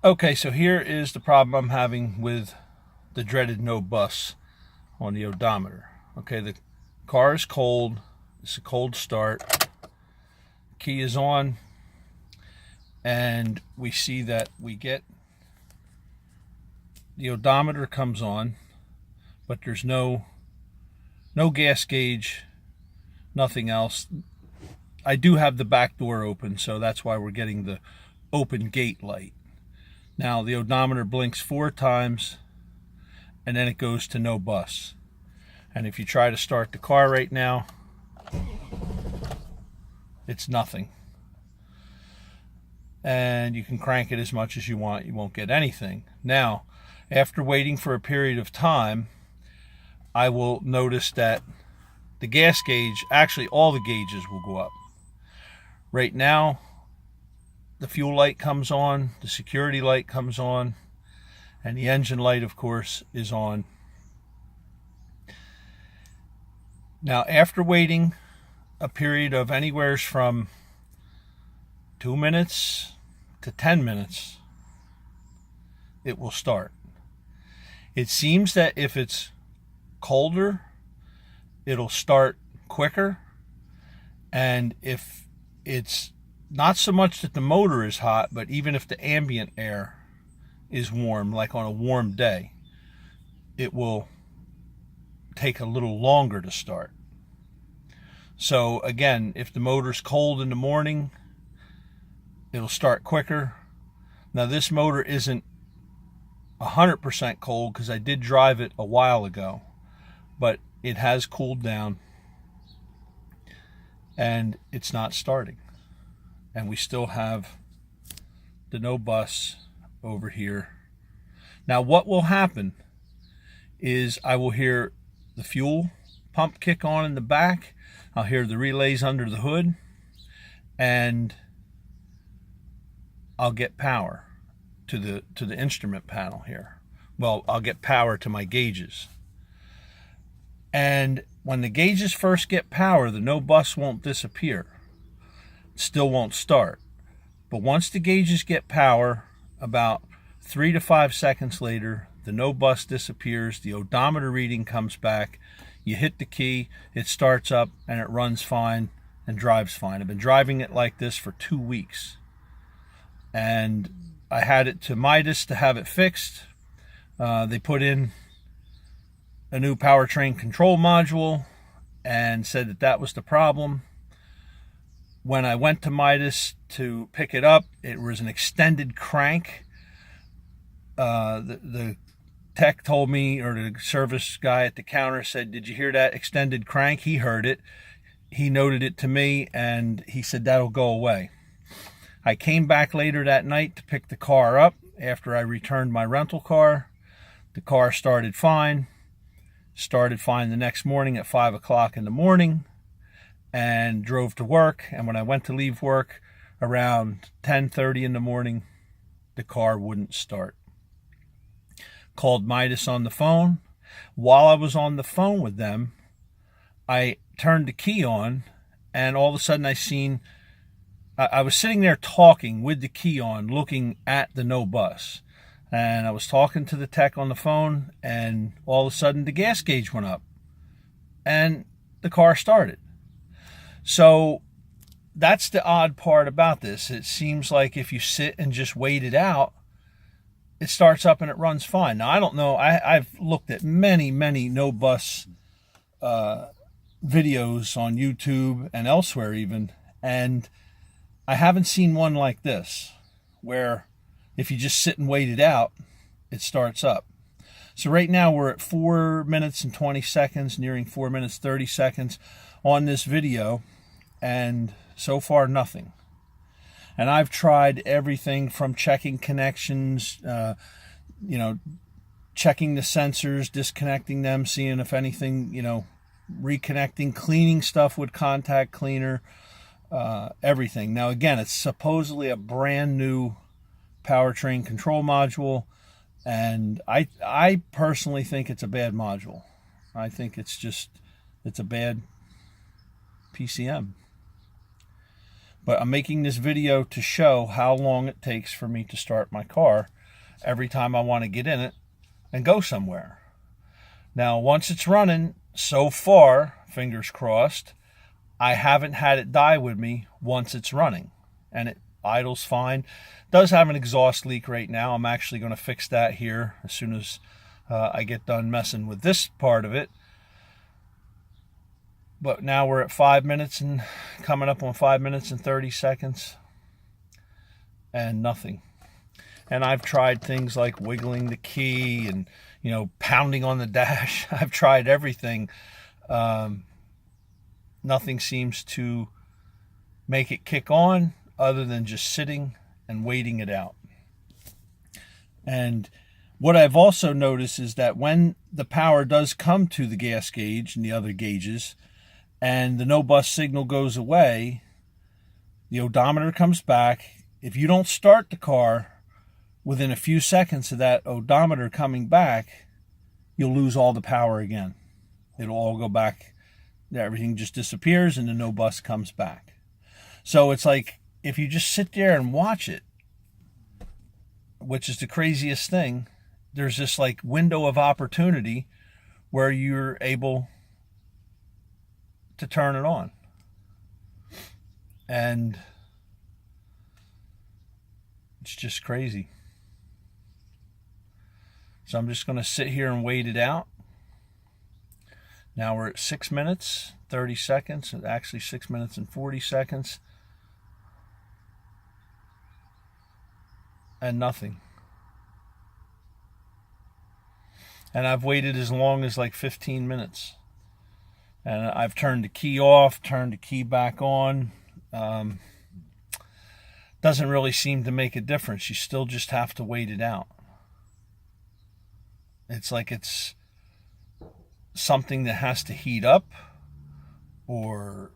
Okay, so here is the problem I'm having with the dreaded no bus on the odometer. Okay, the car is cold. It's a cold start. Key is on, and we see that we get the odometer comes on, but there's no gas gauge, nothing else. I do have the back door open, so that's why we're getting the open gate light. Now the odometer blinks 4 times and then it goes to no bus. And if you try to start the car right now, it's nothing. And you can crank it as much as you want, you won't get anything. Now, after waiting for a period of time, I will notice that the gas gauge, actually all the gauges will go up. Right now, the fuel light comes on, the security light comes on, and the engine light, of course, is on. Now, after waiting a period of anywhere from 2 minutes to 10 minutes, it will start. It seems that if it's colder, it'll start quicker, and if it's not so much that the motor is hot, but even if the ambient air is warm, like on a warm day, it will take a little longer to start. So again, if the motor's cold in the morning, it'll start quicker. Now this motor isn't 100% cold because I did drive it a while ago, but it has cooled down and it's not starting. And we still have the no bus over here. Now what will happen is I will hear the fuel pump kick on in the back. I'll hear the relays under the hood, and I'll get power to the instrument panel here. Well, I'll get power to my gauges. And when the gauges first get power, the no bus won't disappear. Still won't start. But once the gauges get power, about 3 to 5 seconds later, the no bus disappears, the odometer reading comes back, you hit the key, it starts up, and it runs fine and drives fine. I've been driving it like this for 2 weeks. And I had it to Midas to have it fixed. They put in a new powertrain control module and said that that was the problem. When I went to Midas to pick it up, it was an extended crank. The tech told me, or the service guy at the counter said, "Did you hear that extended crank?" He heard it. He noted it to me, and he said that'll go away. I came back later that night to pick the car up after I returned my rental car. The car started fine the next morning at 5 o'clock in the morning, and drove to work. And when I went to leave work around 10:30 in the morning, the car wouldn't start. Called Midas on the phone. While I was on the phone with them, I turned the key on, and all of a sudden I was sitting there talking with the key on, looking at the no bus. And I was talking to the tech on the phone, and all of a sudden the gas gauge went up and the car started. So that's the odd part about this. It seems like if you sit and just wait it out, it starts up and it runs fine. Now, I don't know. I've looked at many no bus videos on YouTube and elsewhere even, and I haven't seen one like this, where if you just sit and wait it out, it starts up. So right now we're at 4 minutes and 20 seconds, nearing 4 minutes 30 seconds on this video, and so far nothing. And I've tried everything from checking connections, checking the sensors, disconnecting them, seeing if anything, reconnecting, cleaning stuff with contact cleaner, everything. Now again, it's supposedly a brand new powertrain control module, and I personally think it's a bad module. I think it's a bad PCM. But I'm making this video to show how long it takes for me to start my car every time I want to get in it and go somewhere. Now, once it's running, so far, fingers crossed, I haven't had it die with me once it's running. And it idles fine. Does have an exhaust leak right now. I'm actually going to fix that here as soon as I get done messing with this part of it. But now we're at 5 minutes and coming up on 5 minutes and 30 seconds. And nothing. And I've tried things like wiggling the key and, pounding on the dash. I've tried everything. Nothing seems to make it kick on other than just sitting and waiting it out. And what I've also noticed is that when the power does come to the gas gauge and the other gauges and the no bus signal goes away, the odometer comes back. If you don't start the car within a few seconds of that odometer coming back, you'll lose all the power again. It'll all go back. Everything just disappears and the no bus comes back. So it's like if you just sit there and watch it, which is the craziest thing, there's this like window of opportunity where you're able to turn it on. And it's just crazy. So I'm just going to sit here and wait it out. Now we're at 6 minutes, 30 seconds, actually 6 minutes and 40 seconds. And nothing. And I've waited as long as like 15 minutes. And I've turned the key off, turned the key back on. Doesn't really seem to make a difference. You still just have to wait it out. It's like it's something that has to heat up, or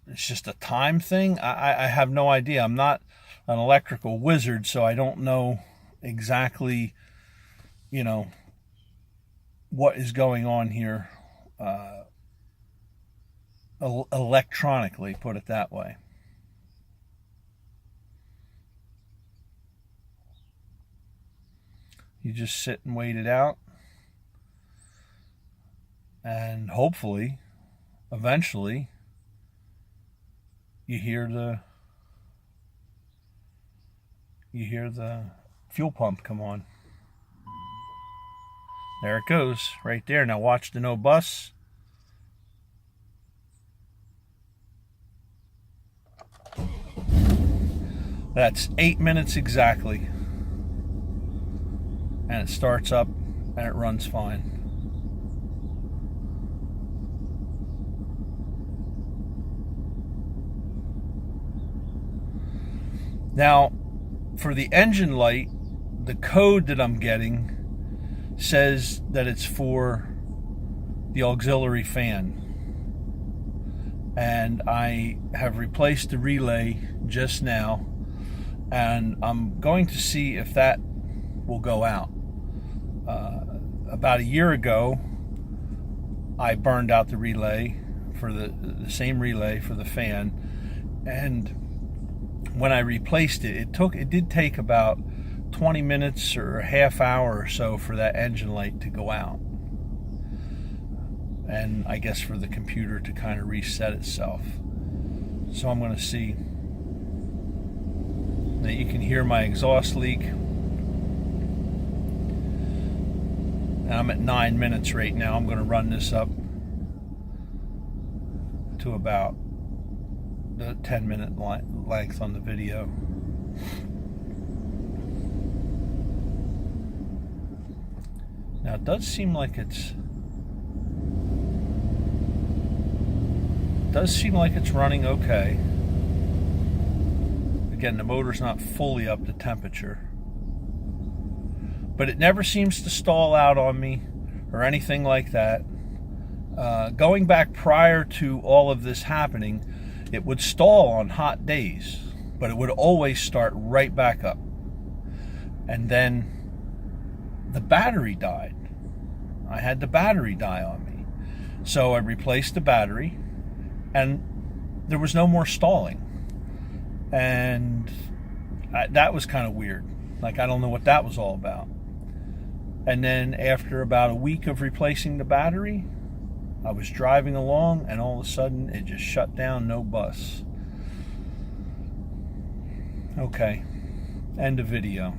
it's just a time thing. I have no idea. I'm not an electrical wizard, so I don't know exactly, what is going on here electronically, put it that way. You just sit and wait it out. And hopefully, eventually, you hear the fuel pump come on. There it goes, right there. Now watch the no bus. That's 8 minutes exactly. And it starts up and it runs fine. Now, for the engine light, the code that I'm getting says that it's for the auxiliary fan. And I have replaced the relay just now, and I'm going to see if that will go out. About a year ago, I burned out the relay for the same relay for the fan, and when I replaced it, it did take about 20 minutes or a half hour or so for that engine light to go out, and I guess for the computer to kind of reset itself. So I'm going to see. Now you can hear my exhaust leak. And I'm at 9 minutes right now. I'm going to run this up to about the 10-minute length on the video. Now it does seem like it's running okay. Again, the motor's not fully up to temperature, but it never seems to stall out on me or anything like that. Going back prior to all of this happening, it would stall on hot days, but it would always start right back up. And then the battery died. I had the battery die on me. So I replaced the battery, and there was no more stalling. And that was kind of weird. Like, I don't know what that was all about. And then after about a week of replacing the battery, I was driving along and all of a sudden it just shut down, no bus. Okay, end of video.